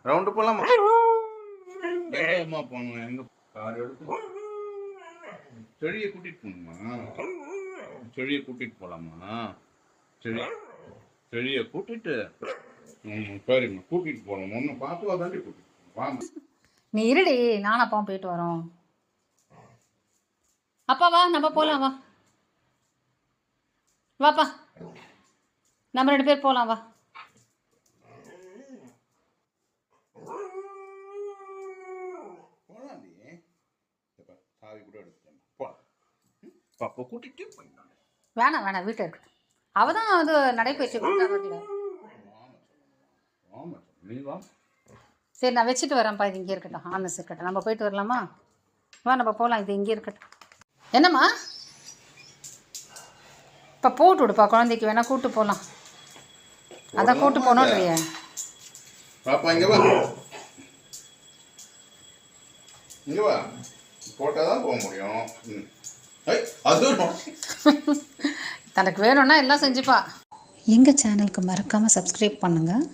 Round போலாமா? போகணும் எங்க கார் எடுத்து செடியை கூட்டிட்டு போகணுமா? செடியை கூட்டிட்டு போலாமா? செடியை கூட்டிட்டு சரிம்மா கூட்டிட்டு போகணும். ஒன்று பார்த்து தாண்டி கூட்டிட்டு வாங்க. நீ இருடி, நானும் அப்பாவும் போயிட்டு வரோம். அப்பா வா, நம்ம போகலாம். வா வாப்பா, நம்ம 2 பேர் போகலாம். வா. வேணாம் வேணாம், வீட்டில் இருக்கட்டும். அவ தான் வந்து நடைபயிற்சி கொடுத்தா. சரி, நான் வச்சுட்டு வரேன்ப்பா. இது இங்கே இருக்கட்டும். ஆனஸ் இருக்கட்டும். நம்ம போயிட்டு வரலாமா? வா, நம்ம போகலாம். இது இங்கே இருக்கட்டும். என்னம்மா? இப்போ போட்டு விடுப்பா, குழந்தைக்கு வேணா கூப்பிட்டு போகலாம். அதான் கூப்பிட்டு போனோன்றிய. பாப்பா இங்கே வா, இங்கே வா. போட்டால் தான் போக முடியும். தனக்கு வேணும்னா எல்லாம் செஞ்சுப்பா. எங்கள் சேனலுக்கு மறக்காமல் சப்ஸ்கிரைப் பண்ணுங்கள்.